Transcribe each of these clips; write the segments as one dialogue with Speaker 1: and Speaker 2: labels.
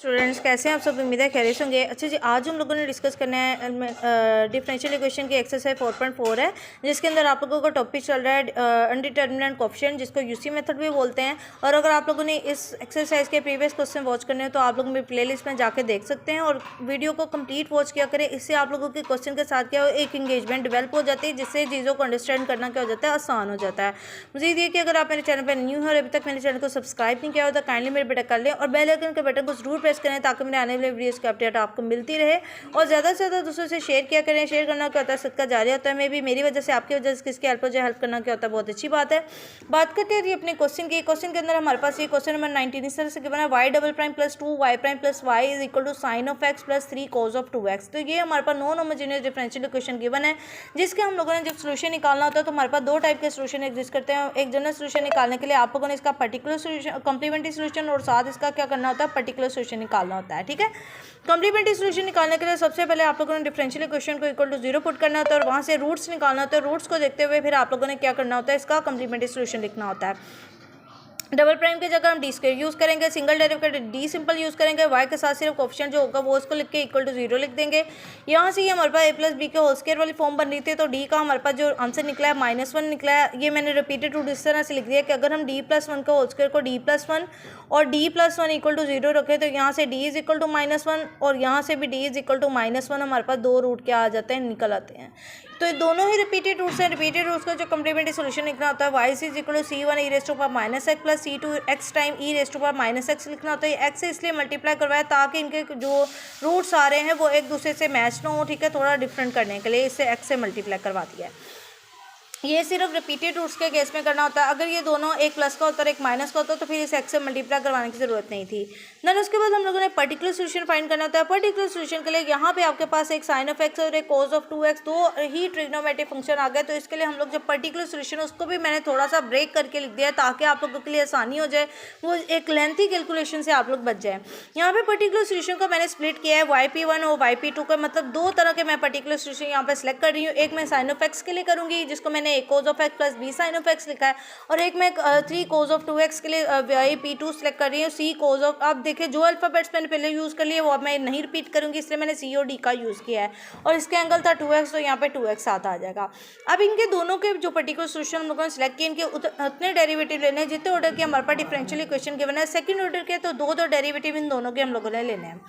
Speaker 1: Students कैसे हैं आप सब? उम्मीद है खैरियत होंगे। अच्छा जी, आज हम लोगों ने डिस्कस करना है डिफरेंशियल इक्वेशन की एक्सरसाइज 4.4 है, जिसके अंदर आप लोगों का टॉपिक चल रहा है अनडिटर्मिनेंट कोएफिशिएंट, जिसको यूसी मेथड भी बोलते हैं। और अगर आप लोगों ने इस एक्सरसाइज के प्रीवियस क्वेश्चन वॉच करने हैं तो आप लोग मेरी प्लेलिस्ट में जाके देख सकते हैं और वीडियो को कंप्लीट वॉच किया करें। इससे आप लोगों के क्वेश्चन के साथ क्या हो, एक इंगेजमेंट डेवलप हो जाती है, जिससे चीज़ों को अंडरस्टैंड करना क्या हो जाता है, आसान हो जाता है। मज़ीद ये कि अगर आप मेरे चैनल पर न्यू है और अभी तक मेरे चैनल को सब्सक्राइब नहीं किया हो तो काइंडली मेरे बेटा कर लें और बेल आइकन के बटन को जरूर प्रेस करें ताकि मेरे आने वाले वीडियोस की अपडेट आपको मिलती रहे। और ज़्यादा से ज़्यादा दूसरों से शेयर किया करें। शेयर करना क्या होता है, सदका जारी होता है। मैं भी मेरी वजह से आपकी वजह से किसकी हेल्प हो जाए, हेल्प करना क्या होता है, बहुत अच्छी बात है। बात करते हैं अपने क्वेश्चन की। क्वेश्चन के अंदर हमारे पास ये क्वेश्चन नंबर 19 इस तरह से गिवन है, y double prime plus 2y prime plus y is equal to sine of x plus 3 cos of 2x। तो ये हमारे पास non homogeneous differential equation given है, जिसके हम लोगों ने जब सोल्यूशन निकालना होता है तो हमारे पास दो टाइप के सोल्यूशन एग्जिस्ट करते हैं। एक जनरल सोल्यूशन निकालने के लिए आप लोगों ने इसका पर्टिकुलर सोल्यूशन, कॉम्प्लीमेंट्री सोल्यूशन और साथ इसका क्या करना होता है, पर्टिकुलर सोल्यूशन निकालना होता है। ठीक है, कॉम्प्लीमेंट्री सोल्यूशन निकालने के लिए सबसे पहले आप लोगों ने डिफरेंशियल इक्वेशन को इक्वल टू 0 पुट करना होता है और वहाँ से रूट्स निकालना होता है। रूट्स को देखते हुए फिर आप लोगों ने क्या करना होता है, इसका कॉम्प्लीमेंट्री सोल्यूशन लिखना होता है। डबल प्राइम की जगह हम डी स्क्वायर यूज़ करेंगे, single derivative D simple use करेंगे, वाई के साथ सिर्फ कोएफिशिएंट जो होगा वो उसको लिख के इक्वल टू 0 लिख देंगे। यहाँ से ये हमारे पास ए प्लस बी के होल स्क्वायर वाली फॉर्म बन रही थी, तो डी का हमारे पास जो आंसर निकला है -1 निकला है। ये मैंने रिपीटेड रूट इस तरह से लिख दिया कि अगर हम d+1 का होल स्क्वायर को d+1 और d+1 इक्वल टू 0 रखें तो यहाँ से d इज इक्वल टू -1 और यहाँ से भी d इज इक्वल टू -1 हमारे पास दो रूट क्या आ जाते हैं, निकल आते हैं। तो दोनों ही रिपीटेड रूट्स हैं। रिपीटेड रूट्स का जो कॉम्प्लीमेंट्री सोल्यूशन लिखना होता है, y is equal to c1 e raise to power -x plus c2x time e raise to power -x लिखना होता है। x से इसलिए मल्टीप्लाई करवाया ताकि इनके जो रूट्स आ रहे हैं वो एक दूसरे से मैच ना हो। ठीक है, थोड़ा डिफरेंट करने के लिए इसे x से मल्टीप्लाई करवा दिया है। ये सिर्फ रिपीटेड रूट्स के केस में करना होता है। अगर ये दोनों एक प्लस का होता है एक माइनस का होता है तो फिर इस एक्स से मल्टीप्लाई करवाने की ज़रूरत नहीं थी। देन उसके बाद हम लोगों ने पर्टिकुलर सोल्यूशन फाइंड करना होता है। पर्टिकुलर सोल्यूशन के लिए यहाँ पे आपके पास एक साइन ऑफ एक्स और एक कॉस ऑफ 2x, दो ही ट्रिग्नोमेट्रिक फंक्शन आ गए। तो इसके लिए हम लोग जो पर्टिकुलर सोल्यूशन उसको भी मैंने थोड़ा सा ब्रेक करके लिख दिया है ताकि आप लोगों के लिए आसानी हो जाए, वो एक लेंथी कैलकुलेशन से आप लोग बच जाए। यहाँ पे पर्टिकुलर सोल्यूशन को मैंने स्प्लिट किया है yp1 और yp2 का, मतलब दो तरह के मैं पर्टिकुलर सोल्यूशन यहाँ पे सेलेक्ट कर रही हूँ। एक मैं साइन ऑफ एक्स के लिए करूँगी जिसको मैंने एक cos of x plus b sine of x लिखा है, और एक मैं 3 cos ऑफ 2x के लिए p2 सेलेक्ट कर रही हूँ। c cos ऑफ, आप देखिए जो अल्फाबेट्स मैंने पहले यूज़ कर लिए वो अब मैं नहीं रिपीट करूँगी, इसलिए मैंने c और d का यूज़ किया है। और इसके एंगल था 2x, तो यहाँ पे 2x साथ आ जाएगा। अब इनके दोनों के जो पर्टिकुलर सोल्यूशन हम लोगों ने सेलेक्ट किए, इनके उतने डेरिवेटिव लेने हैं जितने ऑर्डर के हमारे पास डिफरेंशियल इक्वेशन गिवन है। सेकंड ऑर्डर के तो दो डेरिवेटिव इन दोनों के हम लोगों ने लेने हैं।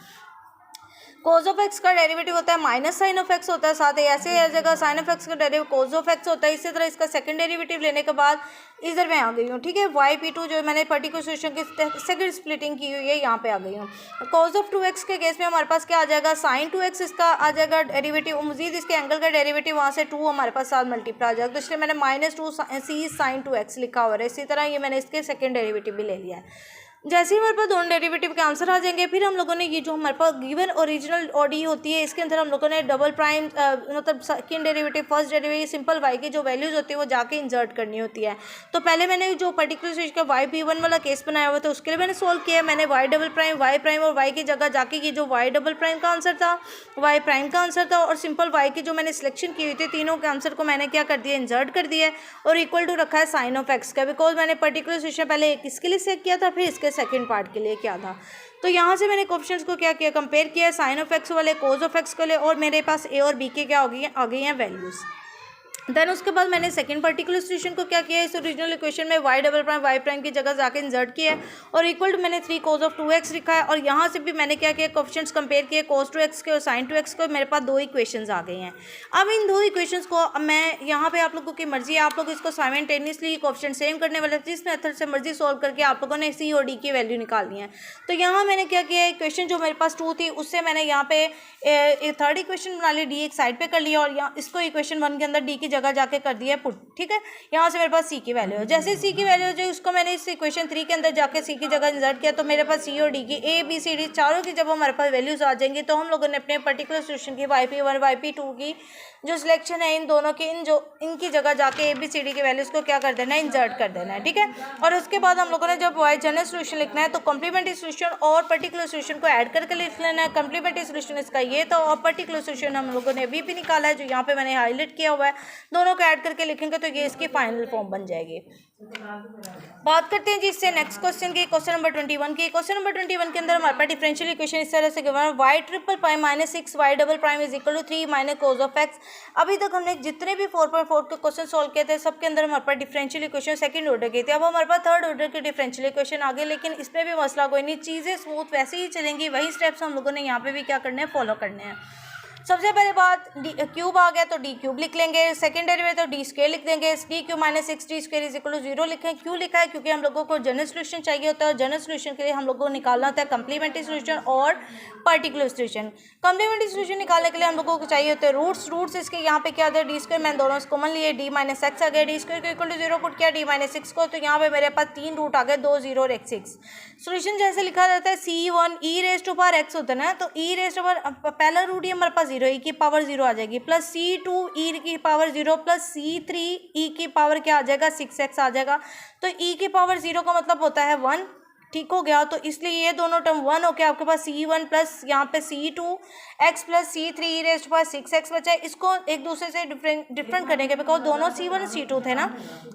Speaker 1: कोस ऑफ एक्स का डेरिवेटिव होता है माइनस साइन ऑफ एक्स होता है, साथ ही ऐसे हर जगह साइन ऑफ एक्स का डेरिवेटिव कोस ऑफ एक्स होता है। इसी तरह इसका सेकंड डेरिवेटिव लेने के बाद इधर मैं आ गई हूँ। ठीक है, yp2 जो मैंने पर्टिकुलर सोल्यूशन की सेकंड स्प्लिटिंग की हुई है, यहाँ पे आ गई हूँ। कोस ऑफ 2x के केस में हमारे पास क्या आ जाएगा, साइन 2x इसका आ जाएगा डेरिवेटिव, मजीद इसके एंगल का डेरिवेटिव वहाँ से 2 हमारे पास साथ मल्टीप्लाई आ जाएगा, तो इसलिए मैंने -2 c साइन 2x लिखा हुआ है। इसी तरह ये मैंने इसके सेकेंड डेरिवेटिव भी ले लिया है। जैसे ही हमारे पास दोनों डेरिवेटिव के आंसर आ जाएंगे, फिर हम लोगों ने ये जो हमारे पास गिवन ओरिजिनल ओडी होती है, इसके अंदर हम लोगों ने डबल प्राइम मतलब second derivative first derivative simple y की जो वैल्यूज होती है वो जाके इंसर्ट करनी होती है। तो पहले मैंने जो पर्टिकुलर स्विच का yp1 वाला केस बनाया हुआ था उसके लिए मैंने सोल्व किया। मैंने y double prime y prime और y की जगह जाके ये जो y डबल प्राइम का आंसर था, y प्राइम का आंसर था और सिंपल y की जो मैंने सिलेक्शन की हुई थी, तीनों के आंसर को मैंने क्या कर दिया, इंसर्ट कर दिया और इक्वल टू रखा है साइन ऑफ एक्स का, बिकॉज मैंने पर्टिकुलर स्विच पहले एक इसके लिए सेट किया था फिर इसके सेकेंड पार्ट के लिए क्या था। तो यहाँ से मैंने ऑप्शंस को क्या किया, कंपेयर किया साइन ऑफ एक्स वाले कोस ऑफ एक्स के लिए, और मेरे पास ए और बी के क्या आ गई हैं वैल्यूज़। देन उसके बाद मैंने सेकंड पर्टिकुलर सोल्यूशन को क्या किया, इस ओरिजिनल इक्वेशन में y double prime y prime की जगह जाके इंसर्ट किया है और इक्वल टू मैंने 3 cos ऑफ 2x लिखा है। और यहाँ से भी मैंने क्या किया, कोएफिशिएंट्स कंपेयर किए cos 2x के और sin 2x को। मेरे पास दो इक्वेशंस आ गई हैं। अब इन दो इक्वेशंस को मैं यहाँ पे आप लोगों की मर्जी है, आप लोग इसको साइमल्टेनियसली कोएफिशिएंट सेम करने वाले, जिस मेथड से मर्जी सॉल्व करके आप लोगों ने c और d की वैल्यू निकालनी है। तो यहाँ मैंने क्या किया, इक्वेशन जो मेरे पास 2 थी उससे मैंने यहाँ पे थर्ड इक्वेशन बना ली, d एक साइड पे कर लिया और यहाँ इसको इक्वेशन 1 के अंदर d की जगह जाके कर दिया पुट। ठीक है, यहाँ से मेरे पास c की वैल्यू है। जैसे c की वैल्यू जो उसको मैंने इस इक्वेशन 3 के अंदर जाके c की जगह इंसर्ट किया, तो मेरे पास c और d की a b c d चारों की जब हमारे पास वैल्यूज आ जाएंगी तो हम लोगों ने अपने पर्टिकुलर सोल्यूशन की yp1 yp2 की जो सिलेक्शन है इन दोनों की, इनकी जगह जाके ए बी सी डी की वैल्यूज़ को क्या कर देना है, इंसर्ट कर देना है। ठीक है, और उसके बाद हम लोगों ने जब वाई जनरल सोल्यूशन लिखना है तो कॉम्प्लीमेंट्री सोल्यूशन और पर्टिकुलर सोल्यूशन को ऐड करके लिख लेना है। कॉम्प्लीमेंट्री सोल्यूशन इसका ये था और पर्टिकुलर सोल्यूशन हम लोगों ने अभी भी निकाला है जो यहाँ पे मैंने हाईलाइट किया हुआ है। दोनों को ऐड करके लिखेंगे तो ये इसकी फाइनल फॉर्म बन जाएगी। बात करते हैं जी इससे नेक्स्ट क्वेश्चन की, क्वेश्चन नंबर 21 की। क्वेश्चन नंबर 21 के अंदर हमारे पास डिफरेंशियल इक्वेशन इस तरह से गिवन है, y triple prime minus 6 y double prime is equal to 3 minus cos of x. अभी तक हमने जितने भी 4.4 के क्वेश्चन सॉल्व किए थे सबके अंदर हमारे पास डिफरेंशियल इक्वेशन सेकंड ऑर्डर की थी। अब हमारे पास थर्ड ऑर्डर की डिफरेंशियल इक्वेशन आ गई, लेकिन इसमें भी मसला कोई नहीं, चीज़ें स्मूथ वैसे ही चलेंगी, वही स्टेप्स हम लोगों ने यहाँ पे भी क्या करने हैं, फॉलो करने हैं। सबसे पहले बात क्यूब आ गया तो डी क्यूब लिख लेंगे, सेकंड डेरिवेटिव तो डी स्क्वायर लिख देंगे, D cube minus 6 D square is equal to 0 लिखें। क्यों लिखा है? क्योंकि हम लोगों को जनरल सोल्यूशन चाहिए होता है और जनरल सोल्यूशन के लिए हम लोगों को निकालना होता है कंप्लीमेंट्री सोल्यूशन और पर्टिकुलर सोल्यूशन। कंप्लीमेंट्री सोल्यूशन निकालने के लिए हम लोगों को चाहिए होते हैं रूट्स इसके यहाँ पे क्या होता है, डी स्क्वायर मैंने दोनों कॉमन लिए, डी माइनस एक्स आ गया, डी स्क्वायर को इक्वल टू 0 पुट किया, डी माइनस 6 को, तो यहाँ पे मेरे पास 3 रूट आ गए, 2 0 और 1 6। सोल्यूशन जैसे लिखा जाता है C1 e raise to power x होता है ना, तो e रेज़ टू पावर पहला रूट ही हमारे पास 0 e की पावर 0 आ जाएगी, प्लस C2 e की पावर 0 प्लस C3 e की पावर क्या आ जाएगा, 6x आ जाएगा। तो e की पावर 0 का मतलब होता है 1, ठीक हो गया। तो इसलिए ये दोनों टर्म 1 हो गया, आपके पास C1 प्लस यहाँ पे C2 x plus C3 e raise to power 6x बचा है। इसको एक दूसरे से डिफरेंट करने के, बिकॉज दोनों C1 और C2 थे ना,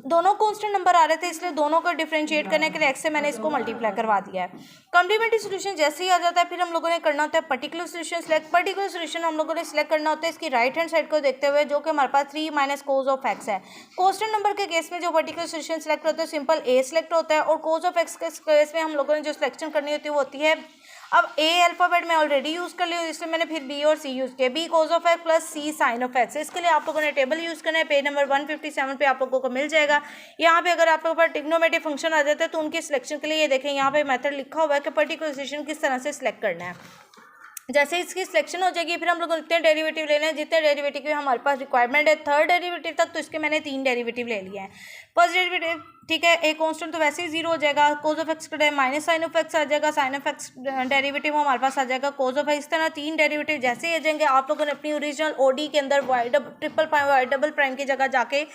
Speaker 1: दोनों कांस्टेंट नंबर आ रहे थे, इसलिए दोनों को डिफरेंशिएट करने के लिए x से मैंने इसको मल्टीप्लाई करवा दिया है। कॉम्प्लीमेंट्री सोल्यूशन जैसे ही आ जाता है फिर हम लोगों ने करना होता है particular solution select. Particular solution हम लोगों ने सिलेक्ट करना होता है इसकी राइट हैंड साइड को देखते हुए, जो कि हमारे पास 3 माइनस कोस ऑफ एक्स है। कांस्टेंट नंबर के केस में जो पर्टिकुलर सोल्यूशन सिलेक्ट होता है सिंपल a सिलेक्ट होता है, और कोस ऑफ एक्स के केस में हम लोगों ने जो सिलेक्शन करनी होती है वो होती है, अब a अल्फ़ाबेट मैं ऑलरेडी यूज़ कर ली हूँ, इसलिए मैंने फिर b और c यूज़ किया, b cos of x plus c sine of x. इसके लिए आप लोगों ने टेबल यूज़ करना है, पेज नंबर 157 पे आप लोगों को मिल जाएगा। यहाँ पे अगर आप लोगों पर ट्रिग्नोमेट्री फंक्शन आ जाता है तो उनके सिलेक्शन के लिए ये देखें यहाँ पे मेथड लिखा हुआ है कि पर्टिकुलर सोल्यूशन किस तरह से सिलेक्ट करना है। जैसे इसकी सिलेक्शन हो जाएगी फिर हम लोग जितने डेरिवेटिव ले लें, जितने डेरिवेटिव की हमारे पास रिक्वायरमेंट है थर्ड डेरिवेटिव तक, तो इसके मैंने 3 डेरिवेटिव ले लिया है। फर्स्ट डेरिवेटिव ठीक है, ए कांस्टेंट तो वैसे ही 0 हो जाएगा, कोस ऑफ एक्स का माइनस साइन ऑफ एक्स आ जाएगा, साइन ऑफ एक्स डेरिवेटिव हमारे पास आ जाएगा, कोस ऑफ एक्स। इस तरह 3 डेरिवेटिव जैसे ही आ जाएंगे आप लोगों ने अपनी ओरिजिनल ओडी के अंदर triple prime y double prime की जगह जाके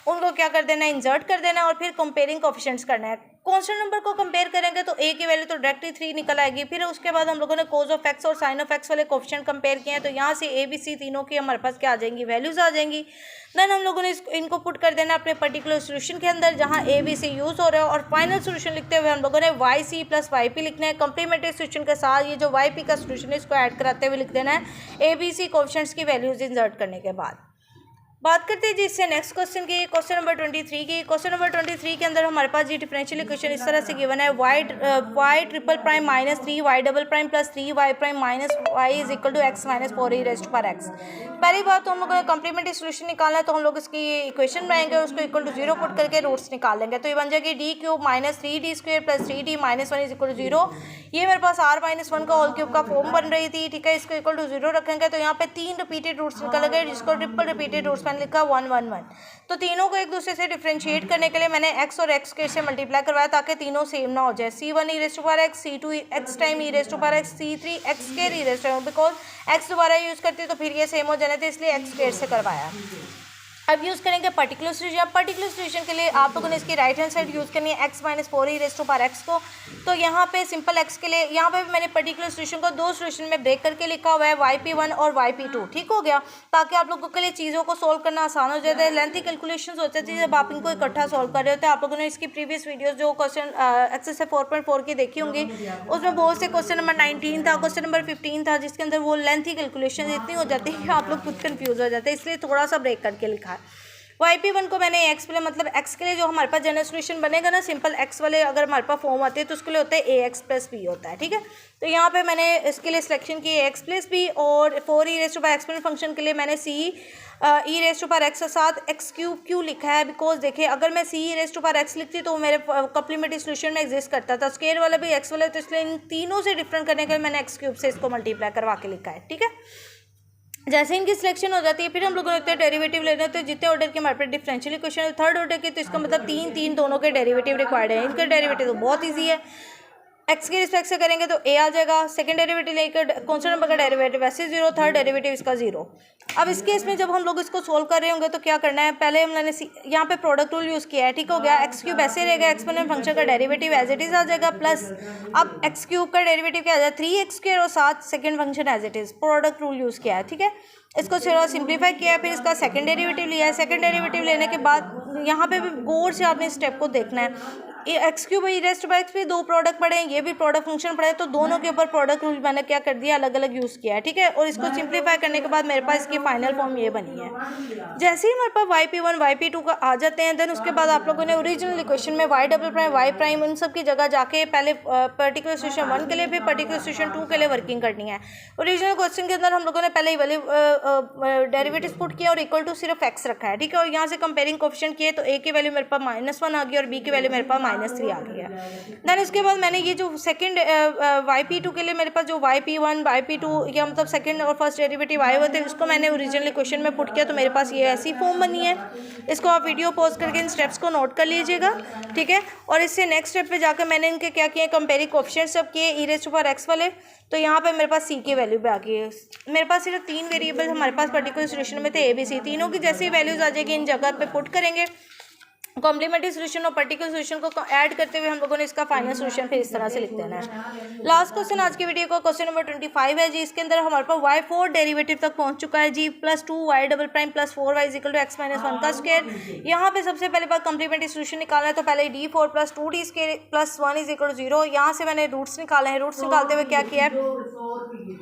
Speaker 1: उनको क्या कर देना है, इंसर्ट कर देना है, और फिर कंपेयरिंग कोएफिशिएंट्स करना है। कांस्टेंट नंबर को कंपेयर करेंगे तो ए की वैल्यू तो डायरेक्टली 3 निकल आएगी। फिर उसके बाद हम लोगों ने कोस ऑफ एक्स और साइन ऑफ एक्स वाले कोएफिशिएंट कंपेयर किए हैं, तो यहाँ से ए बी सी तीनों की हमारे पास क्या आ जाएंगी, वैल्यूज आ जाएंगी। देन हम लोगों ने इनको पुट कर देना अपने पर्टिकुलर सोल्यूशन के अंदर जहाँ ए बी सी यूज़ हो रहा है, और फाइनल सोल्यूशन लिखते हुए हम लोगों ने y C plus y P लिखना है। कंप्लीमेंट्री सोल्यूशन के साथ ये जो वाई पी का सोल्यूशन है इसको ऐड कराते हुए लिख देना है ए बी सी कोएफिशिएंट्स की वैल्यूज इंसर्ट करने के बाद। बात करते हैं जी इससे नेक्स्ट क्वेश्चन की, क्वेश्चन नंबर 23 की। क्वेश्चन नंबर 23 के अंदर हमारे पास जी डिफरेंशियल इक्वेशन इस तरह से गिवन है, y triple prime minus 3 y double prime plus 3 y prime minus y is equal to x minus 4 e raised to power x. पहली बात तो हम लोगों ने कंप्लीमेंट्री सोल्यूशन निकालना है, तो हम लोग इसकी इक्वेशन बनाएंगे, उसको इक्वल टू 0 पुट करके रूट्स निकाल लेंगे, तो ये बन जाएगी D cube minus 3d square plus 3d minus 1 is equal to 0। ये मेरे पास r माइनस 1 का होल क्यूब का फॉर्म बन रही थी, ठीक है। इसको इक्वल टू 0 रखेंगे तो यहाँ पे 3 रिपीटेड रूट्स निकल गए, जिसको ट्रिपल रिपीटेड रूट्स मैंने लिखा 1 1 1। तो तीनों को एक दूसरे से डिफरेंशिएट करने के लिए मैंने x और x के से मल्टीप्लाई करवाया ताकि तीनों सेम ना हो जाए। c1 e raise to power x, c2 x time e raise to power x, c3 x square e raise to power, because x दोबारा यूज़ करती है तो फिर ये सेम हो जाने थे, इसलिए x स्क्वायर से करवाया। अब यूज़ करेंगे पर्टिकुलर सोल्यूशन। पर्टिकुलर सोल्यूशन के लिए आप लोगों ने इसकी राइट हैंड साइड यूज़ करनी है x minus 4 e raise to power x को। तो यहाँ पे सिंपल x के लिए यहाँ पे मैंने पर्टिकुलर सोल्यूशन को 2 सोल्यूशन में ब्रेक करके लिखा हुआ है, yp1 और yp2, ठीक हो गया, ताकि आप लोगों के लिए चीज़ों को सोल्व करना आसान हो जाता है। लेंथी कैलकुलेशंस होते थे जब आप इनको इकट्ठा सोल्व कर रहे होते हैं। आप लोगों ने इसकी प्रीवियस वीडियोज़ जो क्वेश्चन एक्सरसाइज 4.4 की देखी होंगी, उसमें बहुत से क्वेश्चन नंबर 19 था, क्वेश्चन नंबर 15 था, जिसके अंदर वो लेंथी कैलकुलेशन इतनी हो जाती है कि आप लोग खुद कन्फ्यूज़ हो जाते हैं, इसलिए थोड़ा सा ब्रेक करके लिखा है। yp1 को मैंने x प्लस मतलब x के लिए जो हमारे पास जनरल सोल्यूशन बनेगा ना, सिंपल x वाले अगर हमारे पास फॉर्म आते हैं तो उसके लिए होता है ax प्लस b होता है, ठीक है। तो यहाँ पे मैंने इसके लिए सिलेक्शन की x प्लस b, और 4 e raise to power exponent function के लिए मैंने c e raise to power x के साथ x क्यूब क्यों लिखा है, बिकॉज देखिए अगर मैं c e raise to power x लिखती तो मेरे कॉम्प्लीमेंट्री सोल्यूशन में एग्जिस्ट करता था, स्क्वायर वाला भी x वाला, तो इसलिए इन तीनों से डिफरेंट करने के लिए मैंने x क्यूब से इसको मल्टीप्लाई करवा के लिखा है, ठीक है। जैसे इनकी सिलेक्शन हो जाती है फिर हम लोगों ने इतने डेरिवेटिव लेने होते हैं जितने ऑर्डर के हमारे पास डिफरेंशियल इक्वेशन है थर्ड ऑर्डर की, तो इसका मतलब 3 3 दोनों के डेरिवेटिव रिक्वायर्ड है। इनके डेरिवेटिव तो बहुत ईजी है, एक्स के रिस्पेक्ट से करेंगे तो ए आ जाएगा, सेकंड डेरिवेटिव लेकर कांस्टेंट नंबर का डेरिवेटिव वैसे 0, थर्ड डेरिवेटिव इसका 0। अब इस केस में जब हम लोग इसको सोल्व कर रहे होंगे तो क्या करना है, पहले हमने यहाँ पे प्रोडक्ट रूल यूज़ किया है, ठीक हो गया। एक्स क्यूब ऐसे रहेगा, एक्सपोनेंट फंक्शन का डेरिवेटिव एज इट इज़ आ जाएगा, प्लस अब एक्स क्यूब का डेरिवेटिव क्या आ जाएगा 3x² और साथ second function as it is, product rule use किया है, ठीक है। इसको थोड़ा सिंप्लीफाई किया, फिर इसका सेकंड डेरिवेटिव लिया है। सेकंड डेरिवेटिव लेने के बाद यहाँ पे भी गौर से आपने स्टेप को देखना है। एक्स क्यूब ई रेस्ट बाय एक्स पे दो प्रोडक्ट पड़े हैं, ये भी प्रोडक्ट फंक्शन पड़े हैं, तो दोनों के ऊपर प्रोडक्ट रूल मैंने क्या कर दिया, अलग अलग यूज़ किया है, ठीक है। और इसको सिंप्लीफाई करने के बाद मेरे पास इसकी फाइनल फॉर्म ये बनी है। जैसे ही हमारे पास YP1 YP2 का आ जाते हैं, देन उसके बाद आप लोगों ने ओरिजिनल इक्वेशन में y double prime y prime उन सब की जगह जाके पहले पर्टिकुलर सिचुएशन 1 के लिए फिर पर्टिकुलर सिचुएशन 2 के लिए वर्किंग करनी है। ओरिजिनल क्वेश्चन के अंदर हम लोगों ने पहले ही वैल्यू डेरिवेटिव पुट किया और इक्वल टू सिर्फ x रखा है, ठीक है। और यहाँ से कंपेयरिंग कोएफिशिएंट किए तो a की वैल्यू मेरे पास -1 आ गई और b की वैल्यू मेरे पास -3 आ गई है। देन उसके बाद मैंने ये जो सेकंड YP2 के लिए मेरे पास जो YP1 YP2 या मतलब सेकंड और फर्स्ट डेरिवेटिव आए हुए थे उसको मैंने ओरिजिनल इक्वेशन में पुट किया, तो मेरे पास ये ऐसी फॉर्म बनी है। इसको आप वीडियो पॉज करके इन स्टेप्स को नोट कर लीजिएगा, ठीक है। और इससे नेक्स्ट स्टेप पे जाकर मैंने इनके क्या किए, कंपेयरिंग कोएफिशिएंट सब किए e⁻x वाले, तो यहाँ पे मेरे पास c की वैल्यू पे आ गई है। मेरे पास सिर्फ 3 वेरिएबल हमारे पास पर्टिकुलर सोल्यूशन में थे ABC, तीनों की जैसी वैल्यूज आ जाएगी इन जगह पे पुट करेंगे, कॉम्प्लीमेंट्री सोल्यूशन और पर्टिकुलर सोल्यूशन को ऐड करते हुए हम लोगों ने इसका फाइनल सोल्यूशन फिर इस तरह से लिख देना है। लास्ट क्वेश्चन आज की वीडियो का क्वेश्चन नंबर 25 है जी। इसके अंदर हमारे पास y4 डेरिवेटिव तक पहुंच चुका है जी, +2 y double prime + 4y = x - 1 का स्क्वायर। यहाँ पे सबसे पहले बात कॉम्प्लीमेंट्री सोल्यूशन निकालना है, तो पहले d4 + 2d² + 1 = 0। यहाँ से मैंने रूट्स निकाले हैं। रूट्स निकालते हुए क्या किया है,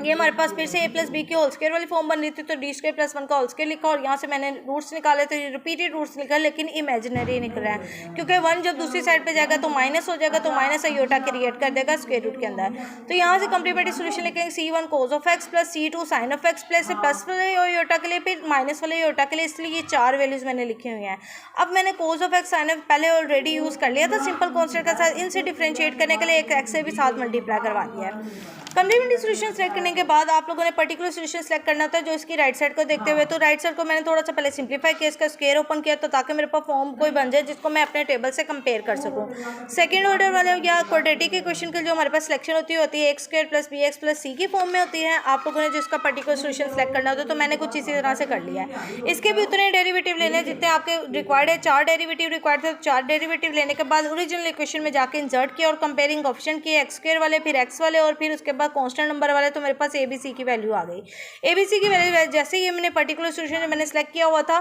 Speaker 1: ये हमारे पास फिर से a + b की होल स्क्वायर वाली फॉर्म बन रही थी, तो d² + 1 का होल स्क्वायर लिखा और यहाँ से मैंने रूट्स निकाले, तो रिपीटेड रूट्स निकला लेकिन इमेजिनरी निकल रहा है, क्योंकि 1 जब दूसरी साइड पे जाएगा तो माइनस हो जाएगा, तो माइनस आयोटा क्रिएट कर देगा स्क्वायर रूट के अंदर। तो यहाँ से कॉम्प्लीमेंट्री सोल्यूशन लिखेंगे c1 cos of x + c2 sin of x plus plus वाले आयोटा के लिए फिर माइनस वाले आयोटा के लिए, इसलिए ये 4 वैल्यूज मैंने लिखी हुई हैं। अब मैंने cos of x sin of पहले ऑलरेडी यूज़ कर लिया था सिंपल कॉन्स्टेंट के साथ, इनसे डिफ्रेंशिएट करने के लिए एक x से भी साथ मल्टीप्लाई करवा दिया है। कॉम्प्लीमेंट्री सोल्यूशन सेलेक्ट करने के बाद आप लोगों ने पर्टिकुलर सोल्यूशन सेलेक्ट करना होता है जो इसकी राइट साइड को देखते हुए, तो राइट साइड को मैंने थोड़ा सा पहले सिंप्लीफाई किया, इसका स्क्वायर ओपन किया, तो ताकि मेरे पास फॉर्म कोई बन जाए जिसको मैं अपने टेबल से कंपेयर कर सकूं। सेकंड ऑर्डर वाले या क्वाड्रेटिक इक्वेशन के जो हमारे पास सिलेक्शन होती है x² + bx + c की फॉर्म में होती है। आप लोगों ने जिसका पर्टिकुलर सोल्यूशन सेलेक्ट करना होता है, तो मैंने कुछ इसी तरह से कर लिया है। इसके भी उतने डेरिवेटिव लेने जितने आपके रिक्वायर्ड है, 4 डेरिवेटिव रिक्वायर्ड थे, 4 डेरिवेटिव लेने के बाद ओरिजिनल इक्वेशन में जाके इंसर्ट किया और कंपेयरिंग ऑप्शन किए x² वाले, फिर x वाले और फिर उसके बाद कांस्टेंट नंबर वाले, तो मेरे पास ABC की वैल्यू आ गई। ABC की वैल्यू जैसे ही मैंने पर्टिकुलर सोल्यूशन मैंने सेलेक्ट किया हुआ था,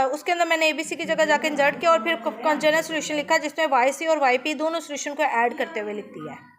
Speaker 1: उसके अंदर मैंने ABC की जगह जाकर इंसर्ट किया और फिर जनरल सोल्यूशन लिखा जिसमें YC और YP दोनों सोल्यूशन को ऐड करते हुए लिख दिया है।